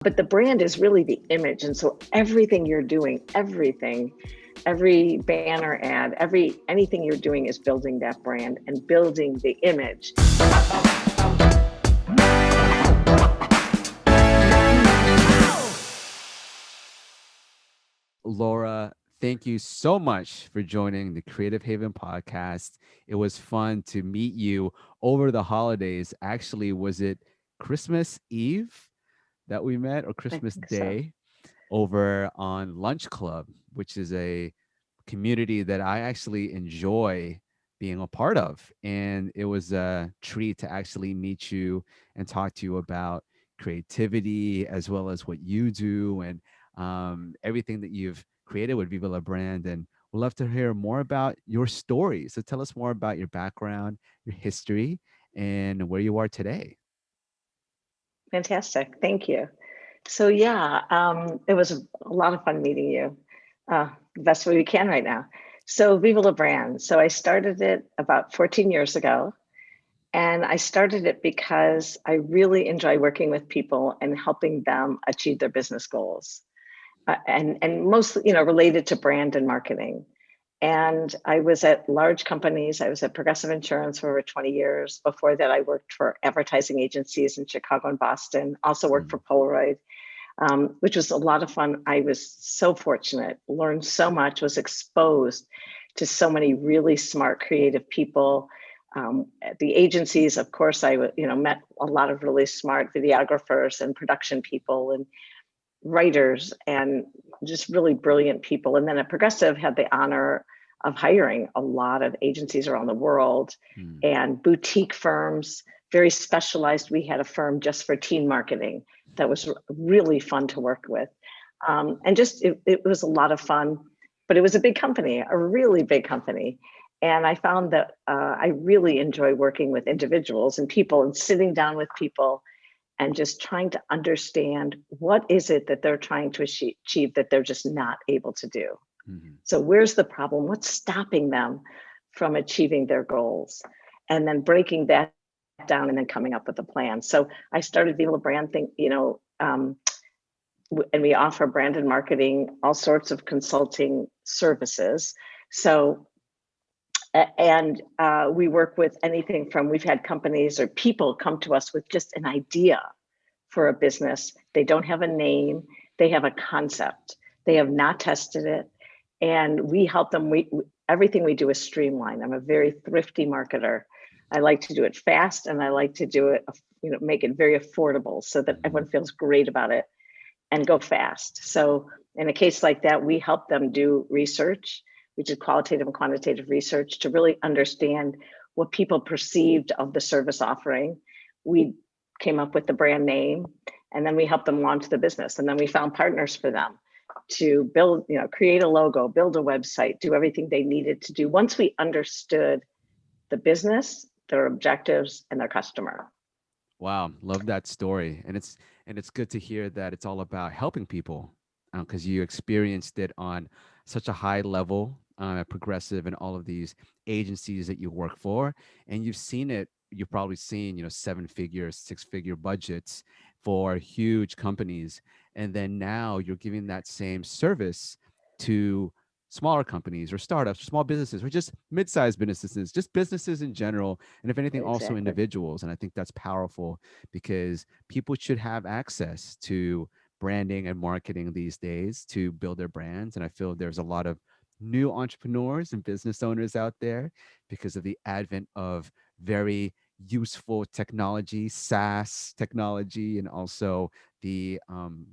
But the brand is really the image. And so everything you're doing, every banner ad, anything you're doing is building that brand and building the image. Laura, thank you so much for joining the Creative Haven podcast. It was fun to meet you over the holidays. Actually, was it Christmas Eve that we met or I Christmas think so. Day over on Lunch Club, which is a community that I actually enjoy being a part of. And it was a treat to actually meet you and talk to you about creativity as well as what you do and everything that you've created with Viva La Brand. And we'd love to hear more about your story. So tell us more about your background, your history, and where you are today. Fantastic. Thank you. So yeah, it was a lot of fun meeting you. The best way we can right now. So Viva La Brand. So I started it about 14 years ago. And I started it because I really enjoy working with people and helping them achieve their business goals. And mostly, related to brand and marketing. And I was at large companies. I was at Progressive Insurance for over 20 years. Before that, I worked for advertising agencies in Chicago and Boston, also worked for Mm, Polaroid, which was a lot of fun. I was so fortunate, learned so much, was exposed to so many really smart, creative people. At the agencies, of course, met a lot of really smart videographers and production people and writers and just really brilliant people. And then at Progressive had the honor of hiring a lot of agencies around the world mm, and boutique firms, very specialized. We had a firm just for teen marketing that was really fun to work with. And just it was a lot of fun, but it was a big company, a really big company. And I found that I really enjoy working with individuals and people and sitting down with people and just trying to understand what is it that they're trying to achieve that they're just not able to do. mhm. So where's the problem? What's stopping them from achieving their goals? And then breaking that down and then coming up with a plan. So I started Viva La Brand thing, and we offer brand and marketing, all sorts of consulting services. So we work with anything from, we've had companies or people come to us with just an idea for a business. They don't have a name, they have a concept, they have not tested it, and we help them. Everything we do is streamlined. I'm a very thrifty marketer. I like to do it fast, and I like to do it, make it very affordable so that Mhm. everyone feels great about it and go fast. So in a case like that, we help them do research. We did qualitative and quantitative research to really understand what people perceived of the service offering. We came up with the brand name, and then we helped them launch the business. And then we found partners for them to build, create a logo, build a website, do everything they needed to do once we understood the business, their objectives, and their customer. Wow, love that story, and it's good to hear that it's all about helping people, because you experienced it on such a high level at Progressive and all of these agencies that you work for, and you've seen it. You've probably seen, seven-figure, six-figure budgets for huge companies, and then now you're giving that same service to smaller companies or startups, or small businesses, or just mid-sized businesses, just businesses in general, and if anything, also Exactly. individuals. And I think that's powerful because people should have access to branding and marketing these days to build their brands. And I feel there's a lot of new entrepreneurs and business owners out there because of the advent of very useful technology, SaaS technology, and also the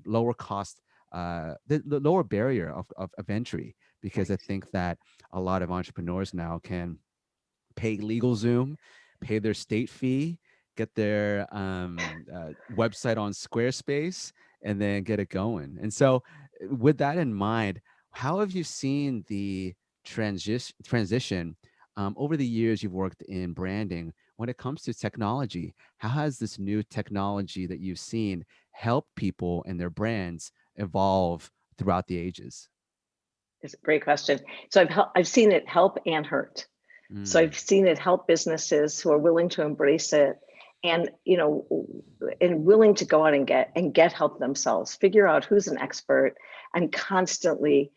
lower cost, the lower barrier of entry. Because I Right. think that a lot of entrepreneurs now can pay LegalZoom, pay their state fee, get their website on Squarespace, and then get it going. And so, with that in mind, how have you seen the transition over the years you've worked in branding when it comes to technology? How has this new technology that you've seen help people and their brands evolve throughout the ages? It's a great question. So I've seen it help and hurt. So Mm, I've seen it help businesses who are willing to embrace it and and willing to go out and get help themselves, figure out who's an expert, and constantly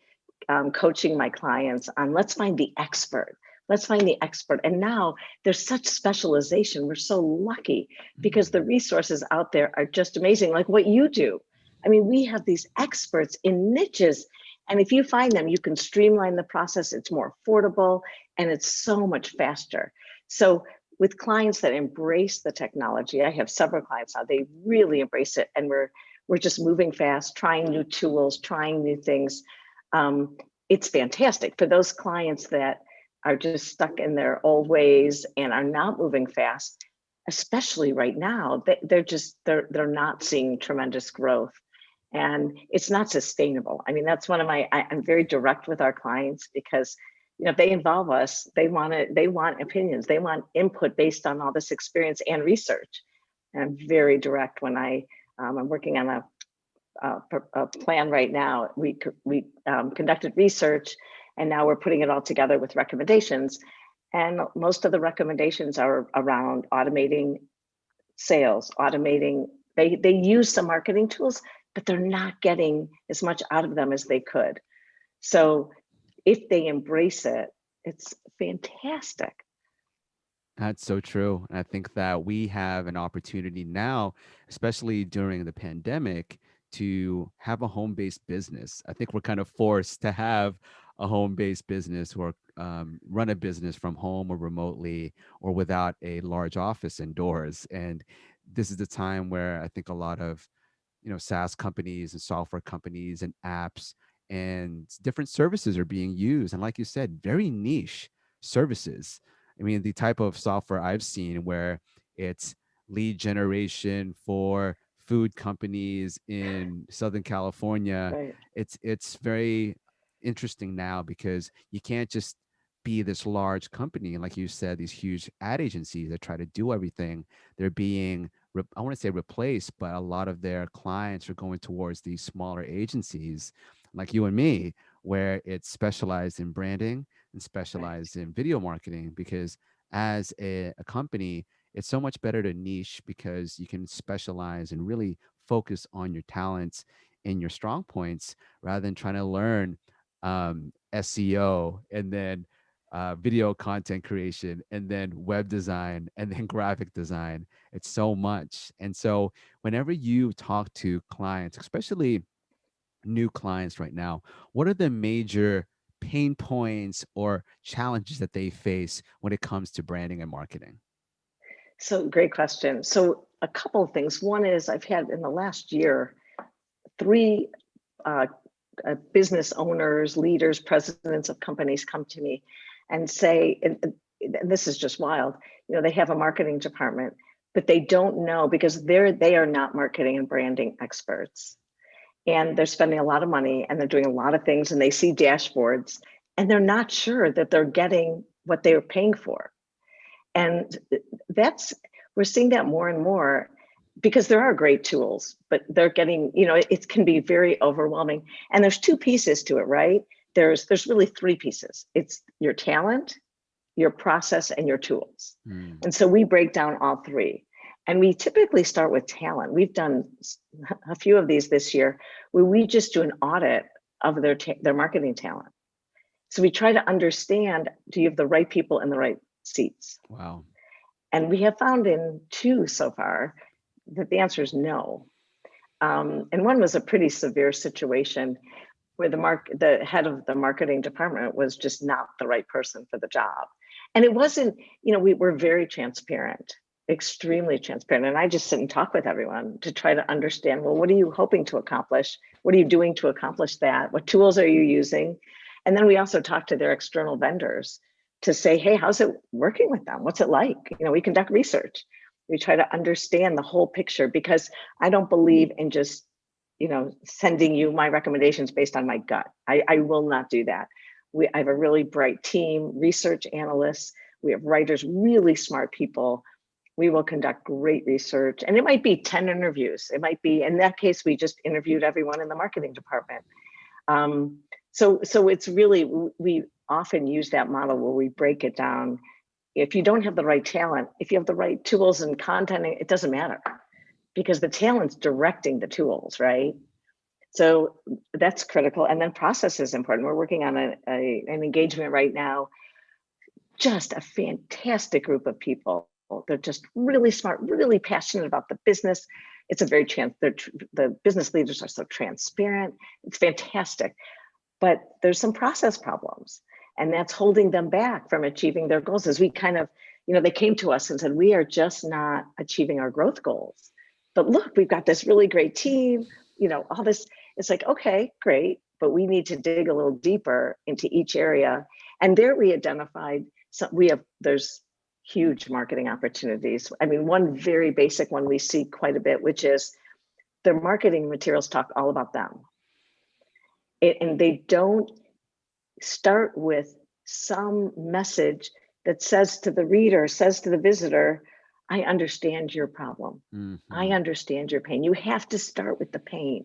coaching my clients on let's find the expert. Let's find the expert. And now there's such specialization. We're so lucky because the Mm. resources out there are just amazing, like what you do. I mean, we have these experts in niches. And if you find them, you can streamline the process. It's more affordable and it's so much faster. So with clients that embrace the technology, I have several clients now, they really embrace it. And we're just moving fast, trying new tools, trying new things. It's fantastic for those clients that are just stuck in their old ways and are not moving fast, especially right now. They're not seeing tremendous growth, and it's not sustainable. I mean, that's one of I'm very direct with our clients because if they involve us, they want opinions, they want input based on all this experience and research. And I'm very direct when I'm working on a plan right now. We conducted research, and now we're putting it all together with recommendations. And most of the recommendations are around automating sales, automating. They use some marketing tools, but they're not getting as much out of them as they could. So if they embrace it, it's fantastic. That's so true. And I think that we have an opportunity now, especially during the pandemic, to have a home based business. I think we're kind of forced to have a home based business or run a business from home or remotely or without a large office indoors. And this is the time where I think a lot of SaaS companies and software companies and apps and different services are being used. And like you said, very niche services. I mean, the type of software I've seen where it's lead generation for food companies in Southern California, Right. it's very interesting now because you can't just be this large company and like you said, these huge ad agencies that try to do everything. They're being I want to say replaced, but a lot of their clients are going towards these smaller agencies like you and me, where it's specialized in branding and Right. specialized in video marketing. Because as a company, it's so much better to niche because you can specialize and really focus on your talents and your strong points rather than trying to learn SEO and then video content creation and then web design and then graphic design. It's so much. And so whenever you talk to clients, especially new clients right now, what are the major pain points or challenges that they face when it comes to branding and marketing? So great question. So a couple of things. One is I've had in the last year three uh, business owners, leaders, presidents of companies come to me and say, and this is just wild, they have a marketing department, but they don't know because they are not marketing and branding experts. And they're spending a lot of money and they're doing a lot of things and they see dashboards and they're not sure that they're getting what they're paying for. And that's, we're seeing that more and more because there are great tools, but they're getting, it can be very overwhelming. And there's two pieces to it, right? There's really three pieces. It's your talent, your process, and your tools. Mm. And so we break down all three. And we typically start with talent. We've done a few of these this year where we just do an audit of their marketing talent. So we try to understand, do you have the right people in the right seats? Wow. And we have found in two so far that the answer is no. And one was a pretty severe situation where the head of the marketing department was just not the right person for the job. And it wasn't, we were very transparent, extremely transparent. And I just sit and talk with everyone to try to understand, well, what are you hoping to accomplish? What are you doing to accomplish that? What tools are you using? And then we also talk to their external vendors to say, hey, how's it working with them? What's it like? We conduct research. We try to understand the whole picture because I don't believe in just, sending you my recommendations based on my gut. I will not do that. I have a really bright team, research analysts. We have writers, really smart people. We will conduct great research. And it might be 10 interviews. It might be, in that case, we just interviewed everyone in the marketing department. So it's really, we often use that model where we break it down if you don't have the right talent, if you have the right tools and content, it doesn't matter, because the talent's directing the tools, right? So that's critical. And then process is important. We're working on an engagement right now, just a fantastic group of people. They're just really smart, really passionate about the business. It's a very the business leaders are so transparent. It's fantastic, but there's some process problems, and that's holding them back from achieving their goals. As we kind of, they came to us and said, we are just not achieving our growth goals. But look, we've got this really great team, all this. It's like, okay, great, but we need to dig a little deeper into each area. And there we identified, there's huge marketing opportunities. I mean, one very basic one we see quite a bit, which is their marketing materials talk all about them. And they don't start with some message that says to the reader, says to the visitor, I understand your problem. I understand your pain. You have to start with the pain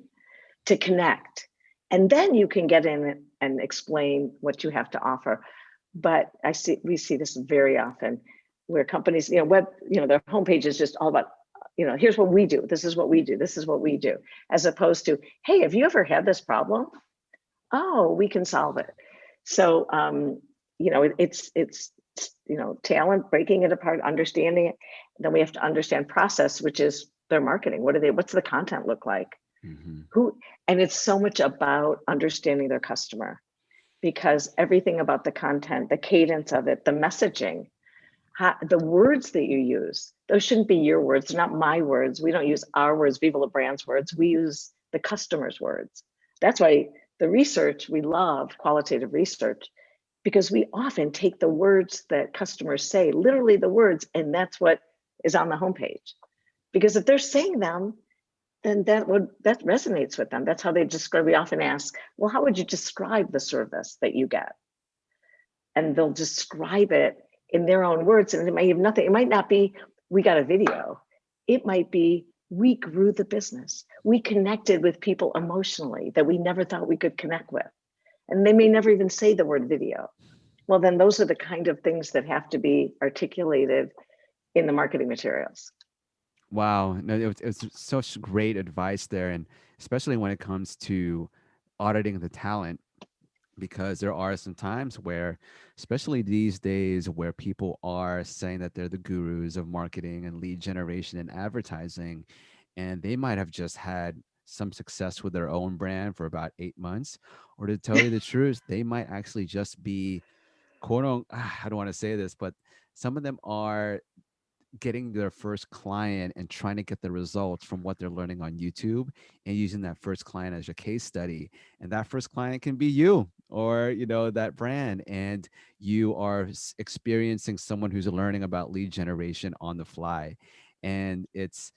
to connect. And then you can get in and explain what you have to offer. But we see this very often where companies, their homepage is just all about, here's what we do. This is what we do. This is what we do. As opposed to, hey, have you ever had this problem? Oh, we can solve it. So, it's talent, breaking it apart, understanding it. Then we have to understand process, which is their marketing. What's the content look like? And it's so much about understanding their customer, because everything about the content, the cadence of it, the messaging, the words that you use, those shouldn't be your words, not my words. We don't use our words, Viva La Brand's words. We use the customer's words. That's why the research, we love qualitative research, because we often take the words that customers say, literally the words, and that's what is on the homepage. Because if they're saying them, then that resonates with them. That's how they describe. We often ask, well, how would you describe the service that you get? And they'll describe it in their own words, and it might have nothing. It might not be, we got a video. It might be, we grew the business. We connected with people emotionally that we never thought we could connect with. And they may never even say the word video. Well, then those are the kind of things that have to be articulated in the marketing materials. Wow. No, it's such great advice there. And especially when it comes to auditing the talent, because there are some times where, especially these days, where people are saying that they're the gurus of marketing and lead generation and advertising, and they might have just had some success with their own brand for about 8 months, or to tell you the truth, they might actually just be quote unquote, I don't want to say this, but some of them are getting their first client and trying to get the results from what they're learning on YouTube and using that first client as a case study. And that first client can be you, or, that brand. And you are experiencing someone who's learning about lead generation on the fly. And it's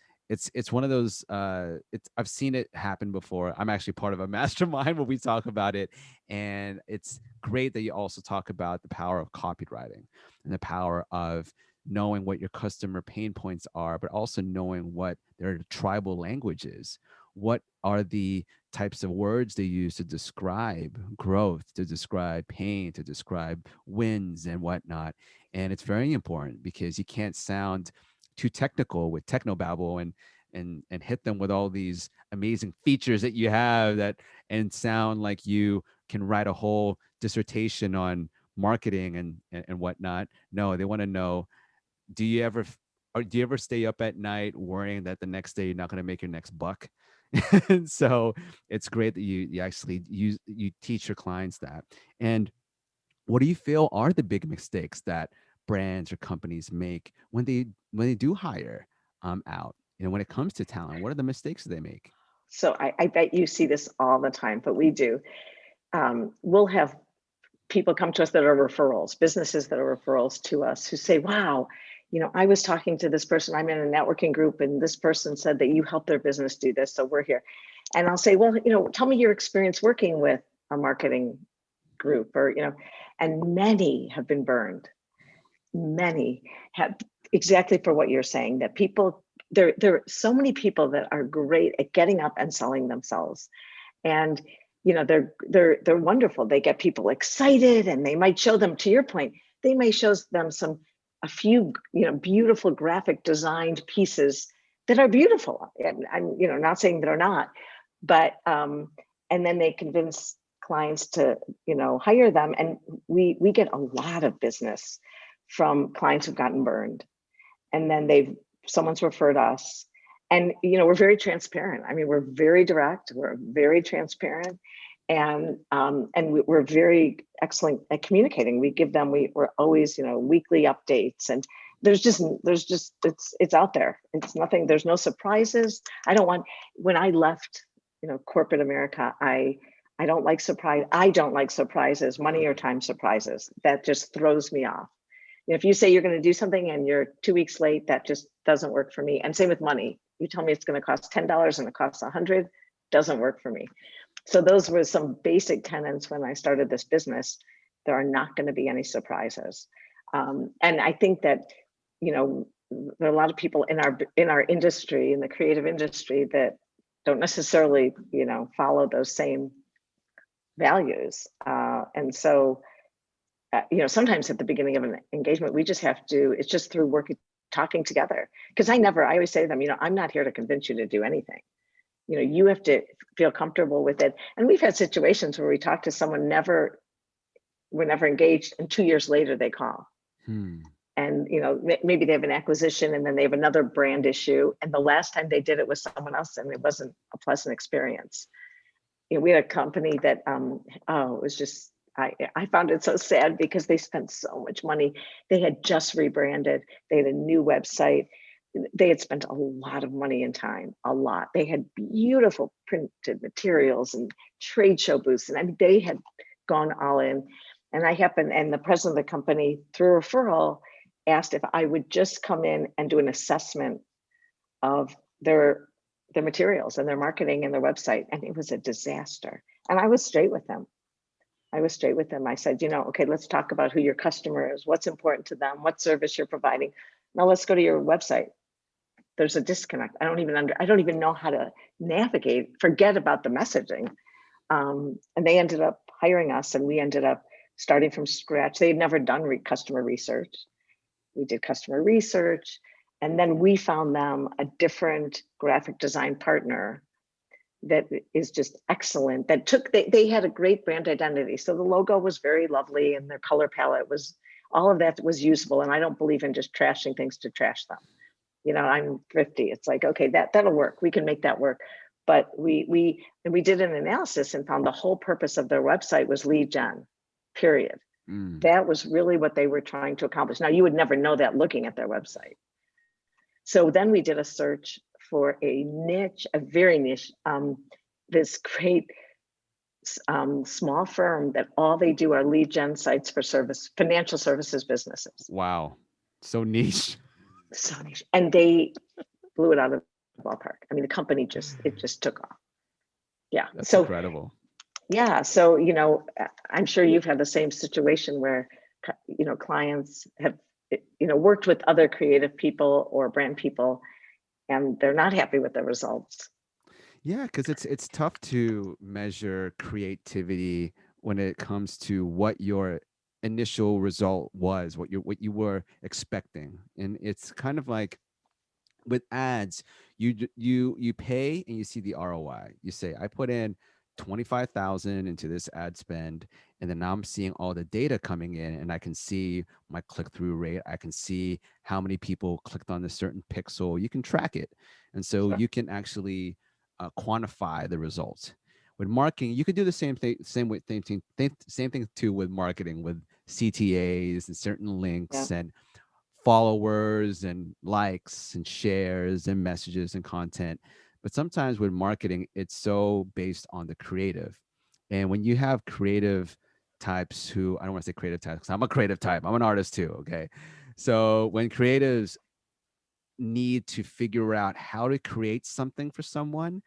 one of those, I've seen it happen before. I'm actually part of a mastermind where we talk about it. And it's great that you also talk about the power of copywriting and the power of knowing what your customer pain points are, but also knowing what their tribal language is. What are the types of words they use to describe growth, to describe pain, to describe wins and whatnot. And it's very important, because you can't sound too technical with technobabble and hit them with all these amazing features that you have and sound like you can write a whole dissertation on marketing and whatnot. No, they want to know, do you ever stay up at night worrying that the next day you're not going to make your next buck? And so it's great that you actually you teach your clients that. And what do you feel are the big mistakes that brands or companies make when they do hire out? When it comes to talent, what are the mistakes they make? So I bet you see this all the time, but we do. We'll have people come to us that are referrals, businesses that are referrals to us, who say, wow, I was talking to this person, I'm in a networking group, and this person said that you helped their business do this, so we're here. And I'll say, well, tell me your experience working with a marketing group, or, and many have been burned. Many have, exactly for what you're saying, that people, there are so many people that are great at getting up and selling themselves. And they're wonderful. They get people excited, and they might show them, to your point, they may show them some a few, beautiful graphic designed pieces that are beautiful. And I'm, not saying they're not, but, and then they convince clients to, hire them. And we get a lot of business from clients who've gotten burned. And then someone's referred us. And, we're very transparent. I mean, we're very direct, we're very transparent. And we're very excellent at communicating. We give them, we're always, weekly updates, and there's just it's out there. It's nothing, there's no surprises. When I left, corporate America, I don't like surprises, money or time surprises. That just throws me off. If you say you're going to do something and you're 2 weeks late, that just doesn't work for me. And same with money. You tell me it's going to cost $10 and it costs $100, doesn't work for me. So those were some basic tenets when I started this business. There are not going to be any surprises. And I think that, there are a lot of people in our industry, in the creative industry, that don't necessarily, follow those same values. And so, sometimes at the beginning of an engagement, we just have to, it's just through talking together. Because I always say to them, I'm not here to convince you to do anything. You have to feel comfortable with it. And we've had situations where we talk to someone, we're never engaged, and 2 years later they call. And, maybe they have an acquisition and then they have another brand issue. And the last time they did it with someone else, and it wasn't a pleasant experience. We had a company that, it was just, I found it so sad because they spent so much money. They had just rebranded. They had a new website. They had spent a lot of money and time, a lot. They had beautiful printed materials and trade show booths. And I mean, they had gone all in. And and the president of the company, through referral, asked if I would just come in and do an assessment of their materials and their marketing and their website. And it was a disaster. And I was straight with them. I said, okay, let's talk about who your customer is, what's important to them, what service you're providing. Now let's go to your website. There's a disconnect. I don't even know how to navigate, forget about the messaging. And they ended up hiring us, and we ended up starting from scratch. They had never done customer research. We did customer research, and then we found them a different graphic design partner that is just excellent. They had a great brand identity. So the logo was very lovely, and their color palette was, all of that was usable. And I don't believe in just trashing things to trash them. I'm thrifty. It's like, okay, that'll work. We can make that work. But we did an analysis and found the whole purpose of their website was lead gen, period. That was really what they were trying to accomplish. Now, you would never know that looking at their website. So then we did a search for a niche, a very niche, this great small firm that all they do are lead gen sites for financial services businesses. Wow. So niche. So niche. And they blew it out of the ballpark. I mean, the company just took off. Yeah. That's incredible. Yeah. So, I'm sure you've had the same situation where, clients have, worked with other creative people or brand people, and they're not happy with the results. Yeah, because it's tough to measure creativity when it comes to what your initial result was, what you were expecting. And it's kind of like with ads, you pay and you see the ROI. You say, I put in 25,000 into this ad spend, and then now I'm seeing all the data coming in, and I can see my click-through rate. I can see how many people clicked on a certain pixel. You can track it. And so you can actually quantify the results. With marketing, you could do the same thing, same thing too with marketing, with CTAs and certain links and followers and likes and shares and messages and content. But sometimes with marketing, it's so based on the creative. And when you have creative types who, I don't want to say creative types, because I'm a creative type, I'm an artist too. Okay. So when creatives need to figure out how to create something for someone,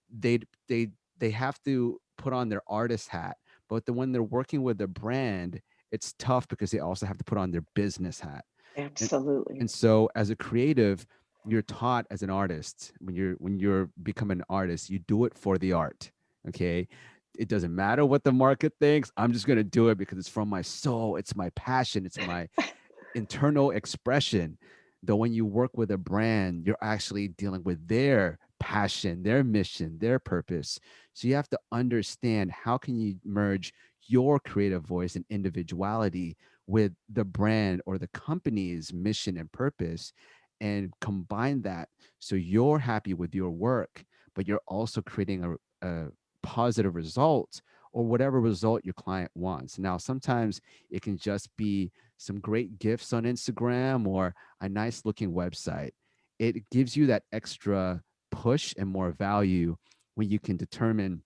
they they have to put on their artist hat. But when they're working with a brand, it's tough because they also have to put on their business hat. Absolutely. And so as a creative, you're taught as an artist, when you're become an artist, you do it for the art. Okay. It doesn't matter what the market thinks. I'm just going to do it because it's from my soul. It's my passion. internal expression. Though when you work with a brand, you're actually dealing with their passion, their mission, their purpose. So you have to understand how can you merge your creative voice and individuality with the brand or the company's mission and purpose, and combine that so you're happy with your work, but you're also creating a positive result or whatever result your client wants. Now, sometimes it can just be some great gifts on Instagram or a nice looking website. It gives you that extra push and more value when you can determine,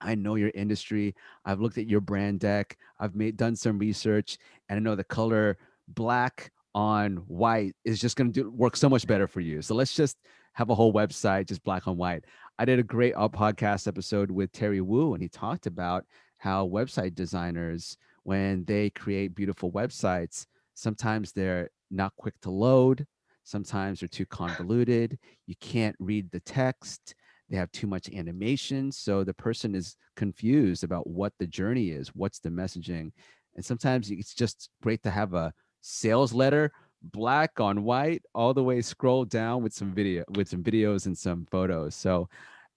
I know your industry. I've looked at your brand deck. I've done some research, and I know the color black on white is just going to work so much better for you. So let's just have a whole website just black on white. I did a great podcast episode with Terry Wu, and he talked about how website designers, when they create beautiful websites, sometimes they're not quick to load. Sometimes they're too convoluted. You can't read the text. They have too much animation, so the person is confused about what the journey is, what's the messaging. And sometimes it's just great to have a sales letter black on white all the way scroll down with some videos and some photos. So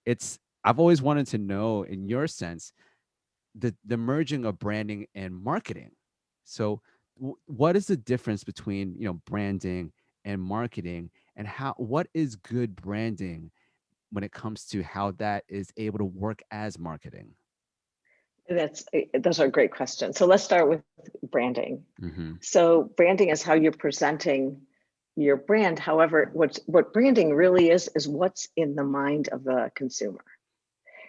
it's, I've always wanted to know, in your sense, the merging of branding and marketing. So what is the difference between, branding and marketing, and how, what is good branding when it comes to how that is able to work as marketing? Those are great questions. So let's start with branding. Mm-hmm. So branding is how you're presenting your brand. However, what branding really is what's in the mind of the consumer.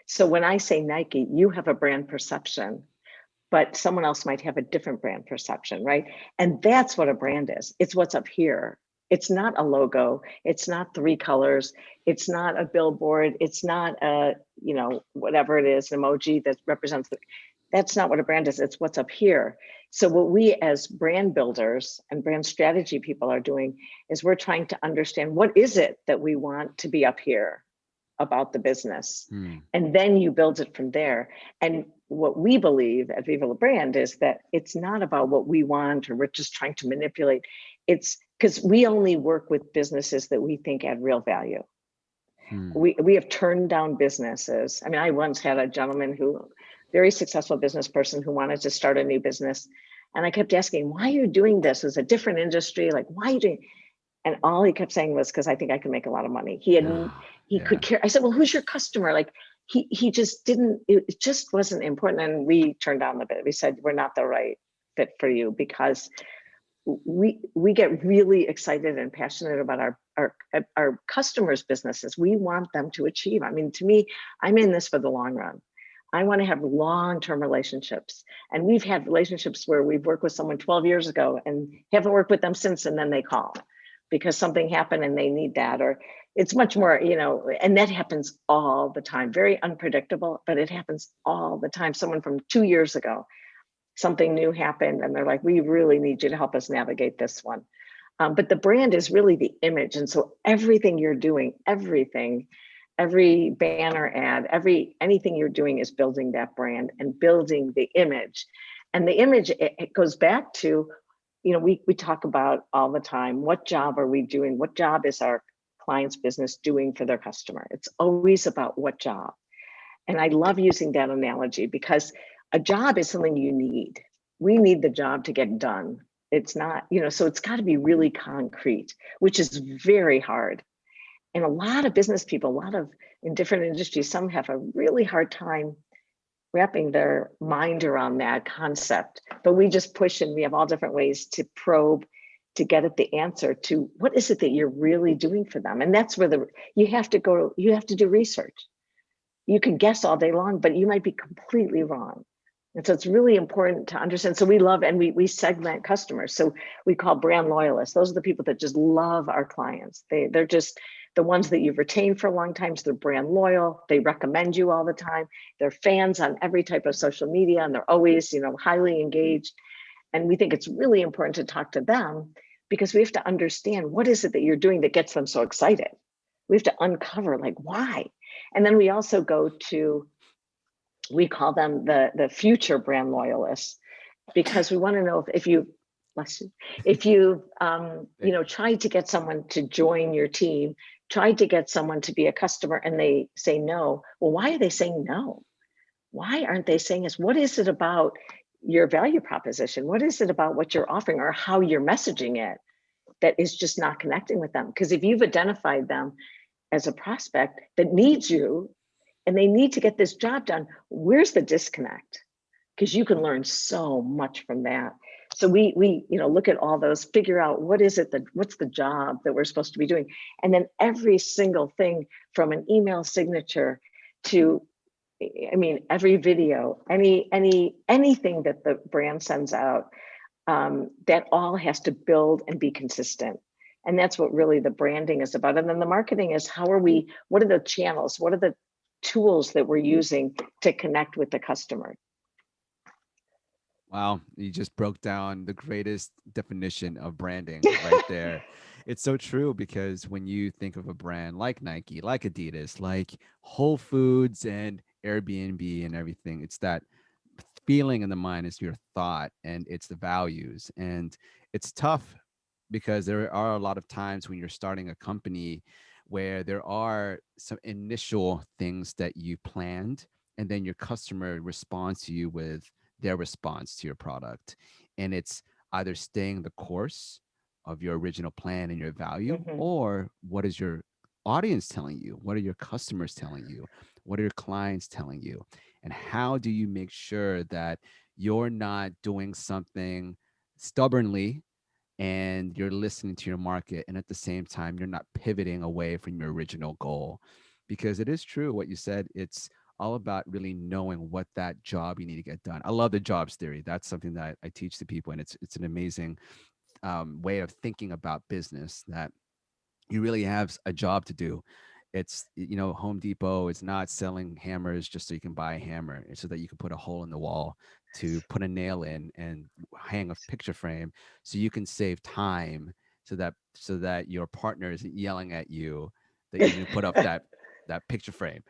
So when I say Nike, you have a brand perception, but someone else might have a different brand perception, right? And that's what a brand is. It's what's up here. It's not a logo. It's not three colors. It's not a billboard. It's not a, whatever it is, an emoji that represents that's not what a brand is. It's what's up here. So what we as brand builders and brand strategy people are doing is we're trying to understand, what is it that we want to be up here about the business? And then you build it from there. And what we believe at Viva La Brand is that it's not about what we want or we're just trying to manipulate. It's because we only work with businesses that we think add real value. We have turned down businesses. I mean, I once had a gentleman very successful business person who wanted to start a new business. And I kept asking, why are you doing this? It's a different industry. Like, why are you doing? And all he kept saying was, because I think I can make a lot of money. He could care. I said, well, who's your customer? Like, he just didn't, it just wasn't important. And we turned down the bid. We said, we're not the right fit for you, because we get really excited and passionate about our customers' businesses. We want them to achieve. I mean, to me, I'm in this for the long run. I want to have long-term relationships. And we've had relationships where we've worked with someone 12 years ago and haven't worked with them since, and then they call because something happened and they need that. Or it's much more, and that happens all the time. Very unpredictable, but it happens all the time. Someone from 2 years ago, something new happened and they're like, we really need you to help us navigate this one. But the brand is really the image. And so everything you're doing, every banner ad, anything you're doing is building that brand and building the image. And the image, it goes back to, we talk about all the time, what job are we doing? What job is our client's business doing for their customer? It's always about what job. And I love using that analogy because a job is something you need. We need the job to get done. It's not, so it's got to be really concrete, which is very hard. And a lot of business people, in different industries, some have a really hard time wrapping their mind around that concept. But we just push, and we have all different ways to probe to get at the answer to what is it that you're really doing for them. And that's where you have to do research. You can guess all day long, but you might be completely wrong. And so it's really important to understand. So we love, and we segment customers. So we call brand loyalists. Those are the people that just love our clients. They're just the ones that you've retained for a long time. So they're brand loyal. They recommend you all the time. They're fans on every type of social media, and they're always, highly engaged. And we think it's really important to talk to them because we have to understand, what is it that you're doing that gets them so excited? We have to uncover, like, why? And then we also go to, we call them the future brand loyalists, because we want to know if you bless you. If you, Thank you. tried to get someone to join your team, tried to get someone to be a customer and they say no, well, why are they saying no? Why aren't they saying yes? What is it about your value proposition? What is it about what you're offering or how you're messaging it that is just not connecting with them? Because if you've identified them as a prospect that needs you and they need to get this job done, where's the disconnect? Because you can learn so much from that. So we look at all those, figure out what's the job that we're supposed to be doing, and then every single thing from an email signature to, I mean, every video, anything that the brand sends out, that all has to build and be consistent. And that's what really the branding is about. And then the marketing is what are the channels? What are the tools that we're using to connect with the customer? Wow, you just broke down the greatest definition of branding right there. It's so true because when you think of a brand like Nike, like Adidas, like Whole Foods and Airbnb and everything, it's that feeling in the mind, is your thought, and it's the values. And it's tough because there are a lot of times when you're starting a company where there are some initial things that you planned, and then your customer responds to you with their response to your product. And it's either staying the course of your original plan and your value, Mhm. or what is your audience telling you? What are your customers telling you? What are your clients telling you? And how do you make sure that you're not doing something stubbornly and you're listening to your market, and at the same time you're not pivoting away from your original goal? Because it is true what you said, it's all about really knowing what that job you need to get done. I love the jobs theory. That's something that I teach to people, and it's an amazing way of thinking about business, that you really have a job to do. It's, Home Depot is not selling hammers just so you can buy a hammer. It's so that you can put a hole in the wall to put a nail in and hang a picture frame, so you can save time, so that your partner isn't yelling at you that you didn't put up that picture frame.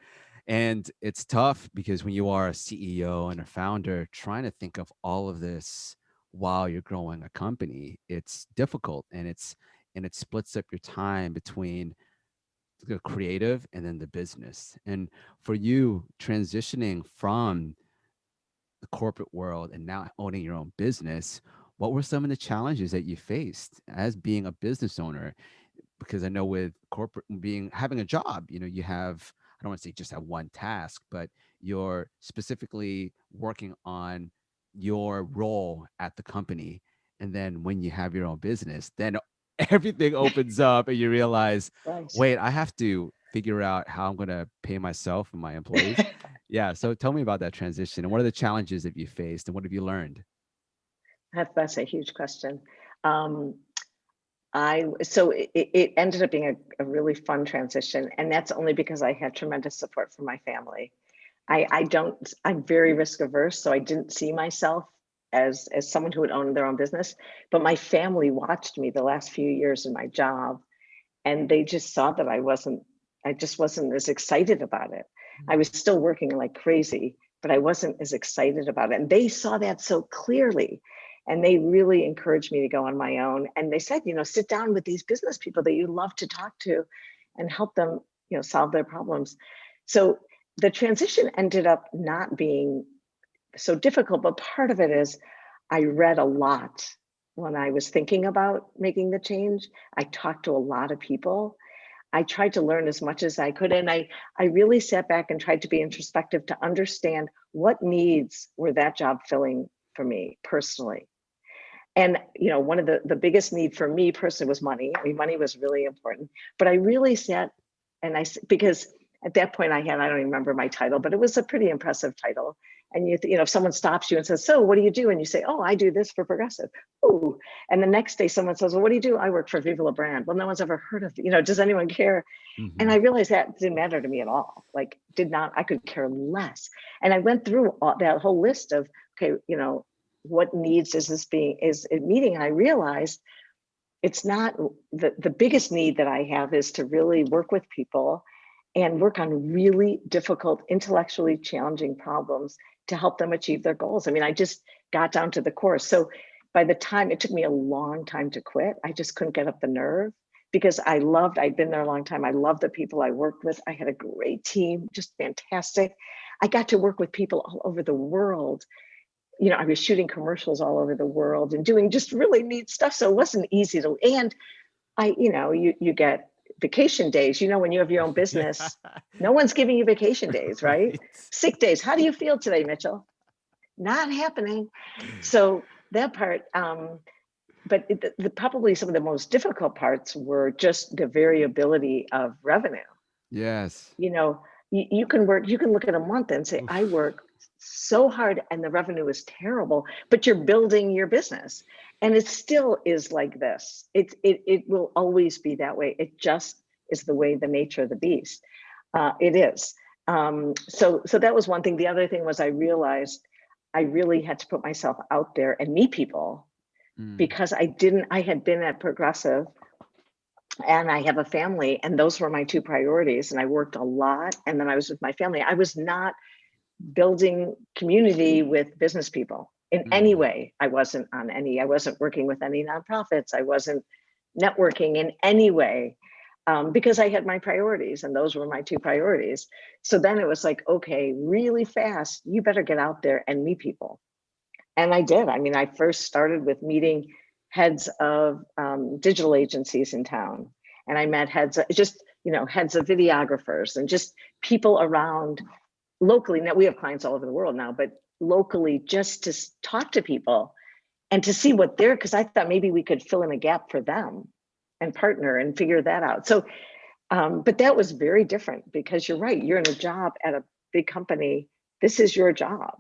And it's tough because when you are a CEO and a founder trying to think of all of this while you're growing a company, it's difficult, and it splits up your time between the creative and then the business. And for you, transitioning from the corporate world and now owning your own business, what were some of the challenges that you faced as being a business owner? Because I know with corporate being having a job, you have, I don't want to say just have one task, but you're specifically working on your role at the company. And then when you have your own business, then everything opens up and you realize, Right. wait, I have to figure out how I'm going to pay myself and my employees. Yeah. So tell me about that transition, and what are the challenges that you faced and what have you learned? That's a huge question. Um, it ended up being a really fun transition, and that's only because I had tremendous support from my family. I'm very risk averse, so I didn't see myself as someone who would own their own business. But my family watched me the last few years in my job, and they just saw that I just wasn't as excited about it. I was still working like crazy, but I wasn't as excited about it. And they saw that so clearly. And they really encouraged me to go on my own. And they said, sit down with these business people that you love to talk to and help them, solve their problems. So the transition ended up not being so difficult, but part of it is I read a lot when I was thinking about making the change. I talked to a lot of people. I tried to learn as much as I could. And I really sat back and tried to be introspective to understand what needs were that job filling for me personally. And one of the biggest need for me personally was money. I mean, money was really important. But I really sat and because at that point I don't even remember my title, but it was a pretty impressive title. And if someone stops you and says, "So what do you do?" And you say, "Oh, I do this for Progressive." Ooh. And the next day someone says, "Well, what do you do?" "I work for Viva La Brand." Well, no one's ever heard of, does anyone care? And Hmm. I realized that didn't matter to me at all. Like, I could care less. And I went through that whole list of, okay, what needs is it meeting? And I realized it's not the biggest need that I have is to really work with people and work on really difficult, intellectually challenging problems to help them achieve their goals. I mean, I just got down to the core. So by the time, it took me a long time to quit. I just couldn't get up the nerve because I'd been there a long time. I loved the people I worked with. I had a great team, just fantastic. I got to work with people all over the world. I was shooting commercials all over the world and doing just really neat stuff. So it wasn't easy to, and you get vacation days. When you have your own business, no one's giving you vacation days, right? Right. Sick days. How do you feel today, Mitchell? Not happening. So that part, but probably some of the most difficult parts were just the variability of revenue. Yes. You know, you can look at a month and say, I Oof. work so hard and the revenue is terrible, but you're building your business. And it still is like this. It will always be that way. It just is the way, the nature of the beast. It is. So that was one thing. The other thing was I realized I really had to put myself out there and meet people Mm. because I had been at Progressive and I have a family, and those were my two priorities. And I worked a lot, and then I was with my family. I was not building community with business people in any Mm. way. I wasn't working with any nonprofits. I wasn't networking in any way because I had my priorities, and those were my two priorities. So then it was like, okay, really fast, you better get out there and meet people. And I did. I mean, I first started with meeting heads of digital agencies in town. And I met heads of videographers and just people around locally. Now we have clients all over the world now, but locally just to talk to people and to see what they're, because I thought maybe we could fill in a gap for them and partner and figure that out. So, but that was very different because you're right. You're in a job at a big company. This is your job,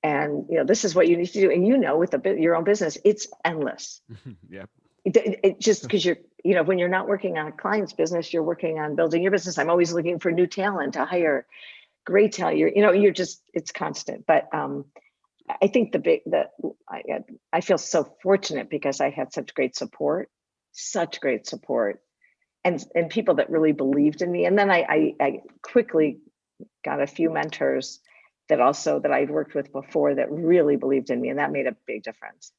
and this is what you need to do. And with your own business, it's endless. Yep. It just because when you're not working on a client's business, you're working on building your business. I'm always looking for new talent to hire, great talent. You're just, it's constant. But I think I feel so fortunate because I had such great support, and people that really believed in me. And then I quickly got a few mentors that I'd worked with before that really believed in me, and that made a big difference.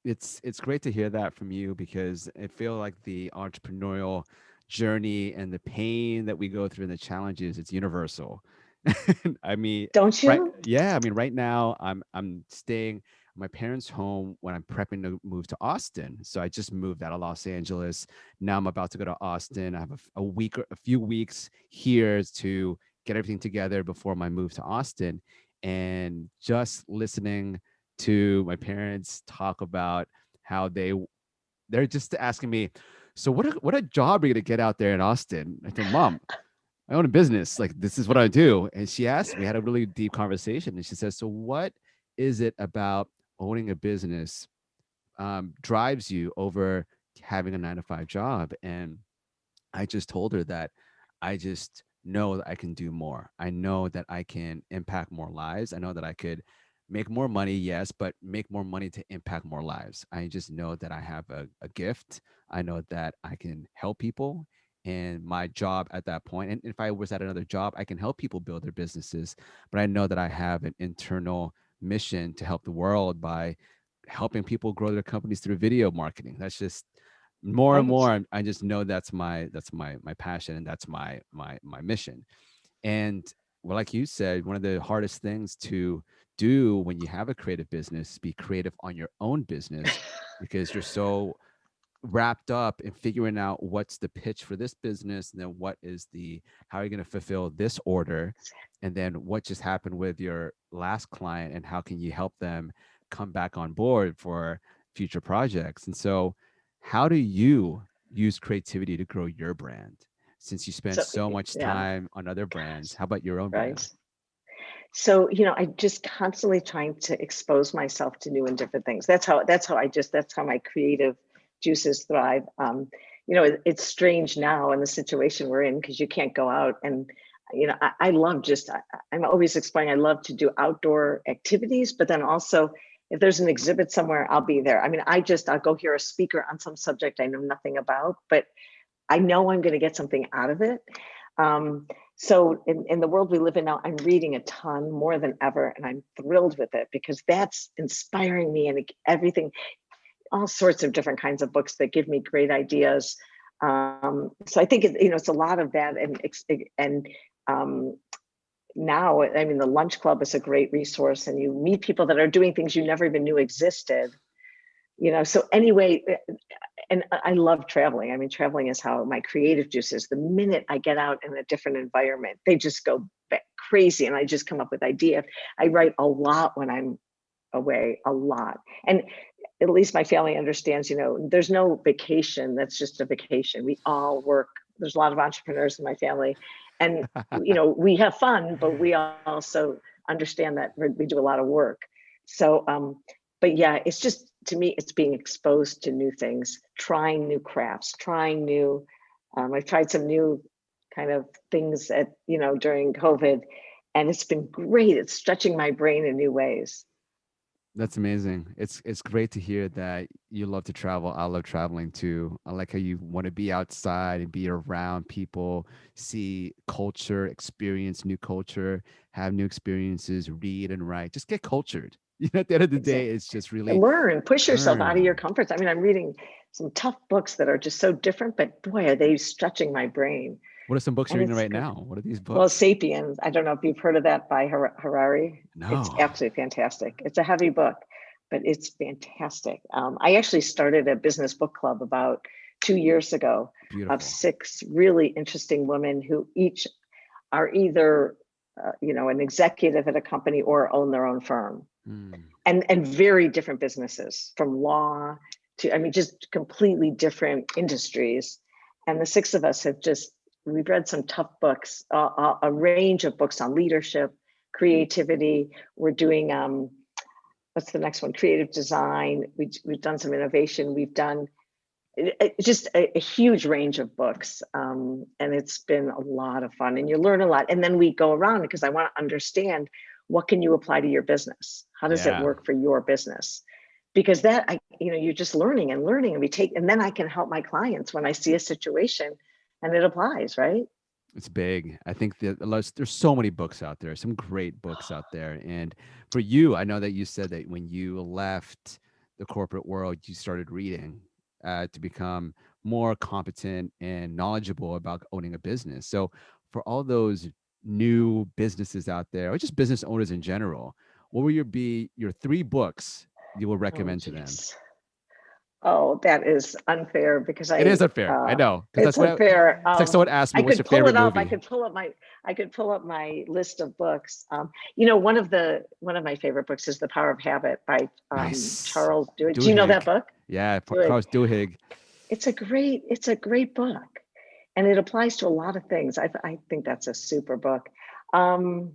It's great to hear that from you because I feel like the entrepreneurial journey and the pain that we go through and the challenges, it's universal. I mean, Don't right, you? yeah, I mean, right now I'm staying at my parents' home when I'm prepping to move to Austin. So I just moved out of Los Angeles. Now I'm about to go to Austin. I have a week or a few weeks here to get everything together before my move to Austin. And just listening to my parents talk about how they're just asking me, so what a job are you gonna get out there in Austin? I told Mom, I own a business. Like, this is what I do. And she asked me, had a really deep conversation. And she says, so what is it about owning a business drives you over having a 9 to 5 job? And I just told her that I just know that I can do more. I know that I can impact more lives. I know that I could make more money, yes, but make more money to impact more lives. I just know that I have a gift. I know that I can help people. And my job at that point, and if I was at another job, I can help people build their businesses. But I know that I have an internal mission to help the world by helping people grow their companies through video marketing. That's just more and Right. more. I just know that's my passion, and that's my mission. And well, like you said, one of the hardest things to do when you have a creative business is be creative on your own business because you're so wrapped up in figuring out what's the pitch for this business, and then what is the how are you going to fulfill this order, and then what just happened with your last client, and how can you help them come back on board for future projects. And so how do you use creativity to grow your brand, since you spend So so much yeah, time on other brands? How about your own brand? right. So, I just constantly trying to expose myself to new and different things. That's how my creative juices thrive. It's strange now in the situation we're in because you can't go out and, I love I'm always explaining, I love to do outdoor activities, but then also if there's an exhibit somewhere, I'll be there. I mean, I'll go hear a speaker on some subject I know nothing about, but I know I'm going to get something out of it. Um, So in the world we live in now, I'm reading a ton more than ever, and I'm thrilled with it because that's inspiring me and everything, all sorts of different kinds of books that give me great ideas. So I think it's a lot of that, and um, now, I mean, the lunch club is a great resource, and you meet people that are doing things you never even knew existed. So anyway, and I love traveling. I mean, traveling is how my creative juices, the minute I get out in a different environment, they just go crazy, and I just come up with ideas. I write a lot when I'm away, a lot. And at least my family understands, there's no vacation that's just a vacation. We all work. There's a lot of entrepreneurs in my family, and we have fun, but we also understand that we do a lot of work. So but yeah, it's just, to me, it's being exposed to new things, trying new crafts, trying new I've tried some new kind of things during COVID, and it's been great. It's stretching my brain in new ways. That's amazing. It's great to hear that you love to travel. I love traveling too. I like how you want to be outside and be around people, see culture, experience new culture, have new experiences, read and write. Just get cultured. At the end of the day, Exactly. it's just really Learn, push yourself out of your learn. comfort zone. I mean, I'm reading some tough books that are just so different, but boy, are they stretching my brain. What are some books you're And reading it's right good. now? What are these Well, books? Sapiens, I don't know if you've heard of that by Harari. It's No. absolutely fantastic. It's a heavy book, but it's fantastic. I actually started a business book club about 2 years ago of Beautiful. 6 really interesting women who each are either, an executive at a company or own their own firm, Mm. and very different businesses, from law to, I mean, just completely different industries. And the 6 of us we've read some tough books, a range of books on leadership, creativity. We're doing what's the next one, creative design. We've done some innovation. We've done just a huge range of books, and it's been a lot of fun, and you learn a lot. And then we go around because I want to understand, what can you apply to your business? How does it Yeah. work for your business? Because you're just learning and learning, and then I can help my clients when I see a situation and it applies, right? It's big. I think that there's so many books out there, some great books out there. And for you, I know that you said that when you left the corporate world, you started reading to become more competent and knowledgeable about owning a business. So for all those new businesses out there, or just business owners in general, what will be your 3 books you will Oh, recommend to them? geez. Oh, that is unfair because It is unfair. I know, because it's that's what unfair. it's like. Someone asked me, I "What's could your pull favorite it up. movie?" I could pull up my list of books. One of my favorite books is The Power of Habit by Nice. Charles Duhigg. Do you know that Duhigg. book? Yeah, Duhigg. Carlos Duhigg. It's a great book, and it applies to a lot of things. I think that's a super book. Um,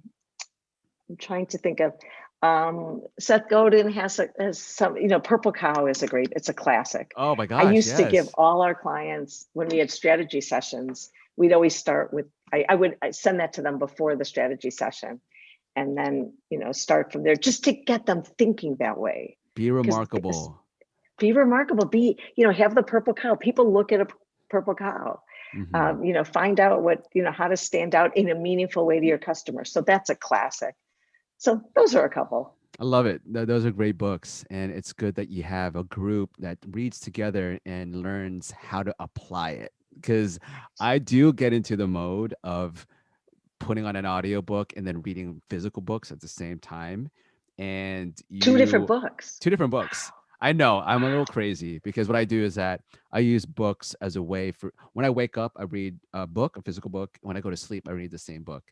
I'm trying to think of, Seth Godin has some, Purple Cow is it's a classic. Oh my I gosh, used to give yes. all our clients, when we had strategy sessions, we'd always start with, I send that to them before the strategy session, and then, start from there, just to get them thinking that way. Be Because remarkable. be remarkable, have the purple cow. People look at a purple cow. Hmm. Find out how to stand out in a meaningful way to your customers. So that's a classic. So those are a couple. I love it. Those are great books. And it's good that you have a group that reads together and learns how to apply it. Because I do get into the mode of putting on an audiobook and then reading physical books at the same time. And Two different you, books. 2 different books. I know I'm a little crazy because what I do is that I use books as a way for when I wake up, I read a book, a physical book. When I go to sleep, I read the same book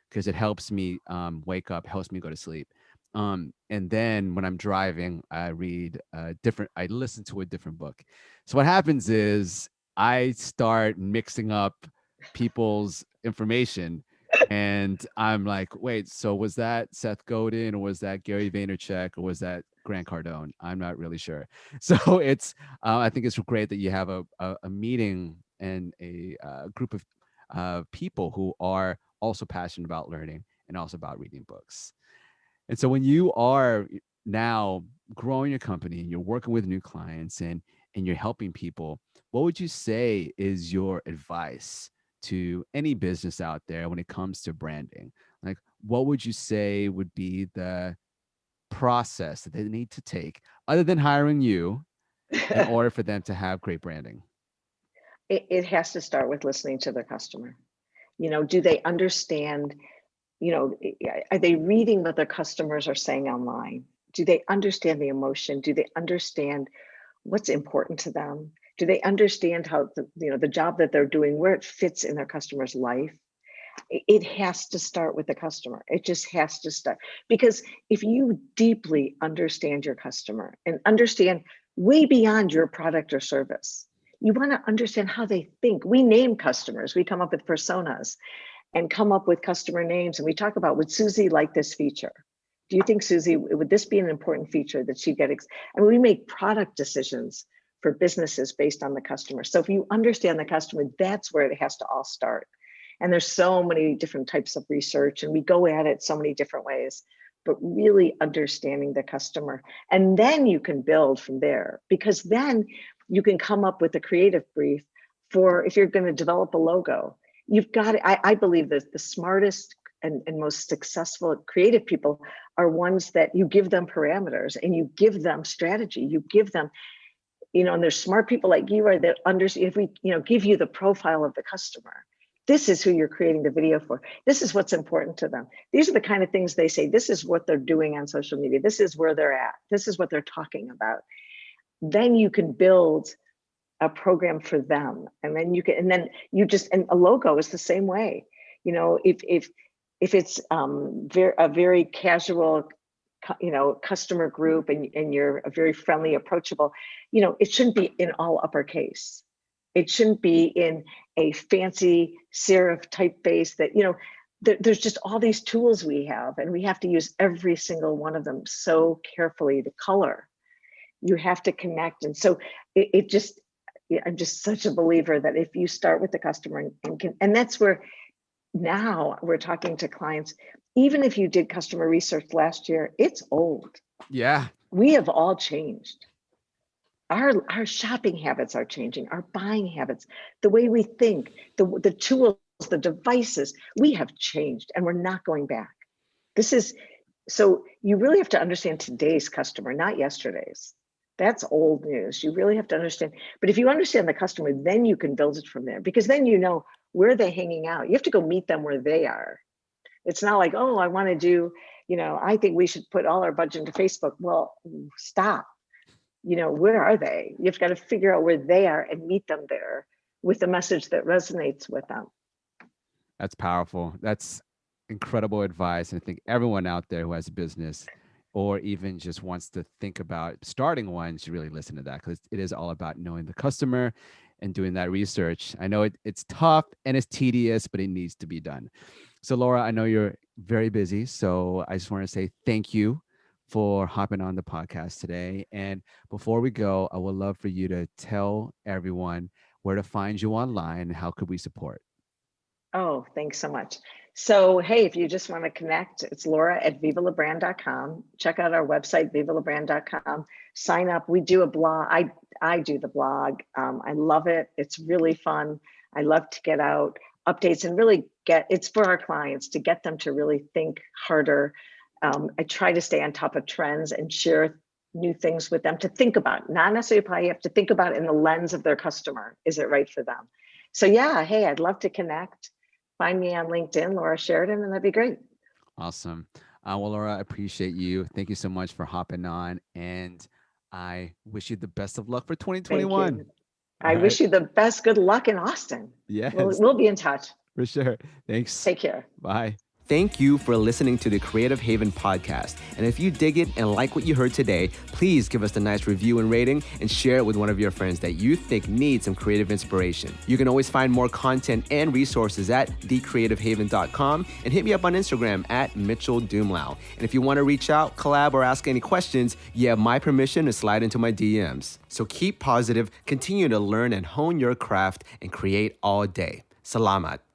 because it helps me wake up, helps me go to sleep. And then when I'm driving, I listen to a different book. So what happens is I start mixing up people's information and I'm like, wait, so was that Seth Godin or was that Gary Vaynerchuk or was that Grant Cardone? I'm not really sure. So I think it's great that you have a meeting and a group of people who are also passionate about learning and also about reading books. And so when you are now growing your company, you're working with new clients and you're helping people, what would you say is your advice to any business out there when it comes to branding? Like, what would you say would be the process that they need to take other than hiring you in order for them to have great branding? It has to start with listening to their customer. Do they understand, are they reading what their customers are saying online? Do they understand the emotion? Do they understand what's important to them? Do they understand how the job that they're doing, where it fits in their customer's life? It has to start with the customer. It just has to start. Because if you deeply understand your customer and understand way beyond your product or service, you want to understand how they think. We name customers, we come up with personas and come up with customer names. And we talk about, would Susie like this feature? Do you think Susie, would this be an important feature that she get? And we make product decisions for businesses based on the customer. So if you understand the customer, that's where it has to all start. And there's so many different types of research and we go at it so many different ways, but really understanding the customer. And then you can build from there, because then you can come up with a creative brief for, if you're going to develop a logo, you've got it. I believe that the smartest and most successful creative people are ones that you give them parameters and you give them strategy, you give them, and there's smart people like you are that understand. If we, give you the profile of the customer, this is who you're creating the video for. This is what's important to them. These are the kind of things they say. This is what they're doing on social media. This is where they're at. This is what they're talking about. Then you can build a program for them. And then you can, and then you just, and a logo is the same way. If it's a very casual, customer group and you're a very friendly, approachable, it shouldn't be in all uppercase. It shouldn't be in a fancy serif typeface that, there's just all these tools we have, and we have to use every single one of them so carefully. The color, you have to connect. And so I'm just such a believer that if you start with the customer and that's where now we're talking to clients, even if you did customer research last year, it's old. Yeah. We have all changed. Our shopping habits are changing, our buying habits, the way we think, the tools, the devices, we have changed and we're not going back. So you really have to understand today's customer, not yesterday's. That's old news. You really have to understand. But if you understand the customer, then you can build it from there, because then where they're hanging out. You have to go meet them where they are. It's not like, oh, I want to do, I think we should put all our budget into Facebook. Well, stop. Where are they? You've got to figure out where they are and meet them there with the message that resonates with them. That's powerful. That's incredible advice. And I think everyone out there who has a business or even just wants to think about starting one should really listen to that, because it is all about knowing the customer and doing that research. I know it's tough and it's tedious, but it needs to be done. So Laura, I know you're very busy, so I just want to say thank you for hopping on the podcast today. And before we go, I would love for you to tell everyone where to find you online and how could we support. Oh, thanks so much. So, hey, if you just want to connect, it's Laura@vivalabrand.com. Check out our website, vivalabrand.com. Sign up. We do a blog. I do the blog. I love it. It's really fun. I love to get out updates and really it's for our clients to get them to really think harder. I try to stay on top of trends and share new things with them to think about, not necessarily probably have to think about in the lens of their customer. Is it right for them? So yeah, hey, I'd love to connect. Find me on LinkedIn, Laura Sheridan, and that'd be great. Awesome. Well, Laura, I appreciate you. Thank you so much for hopping on. And I wish you the best of luck for 2021. Thank you. I wish you the best. Good luck in Austin. Yes. We'll be in touch. For sure. Thanks. Take care. Bye. Thank you for listening to the Creative Haven podcast. And if you dig it and like what you heard today, please give us a nice review and rating and share it with one of your friends that you think needs some creative inspiration. You can always find more content and resources at thecreativehaven.com and hit me up on Instagram at Mitchell Doomlau. And if you want to reach out, collab, or ask any questions, you have my permission to slide into my DMs. So keep positive, continue to learn and hone your craft, and create all day. Salamat.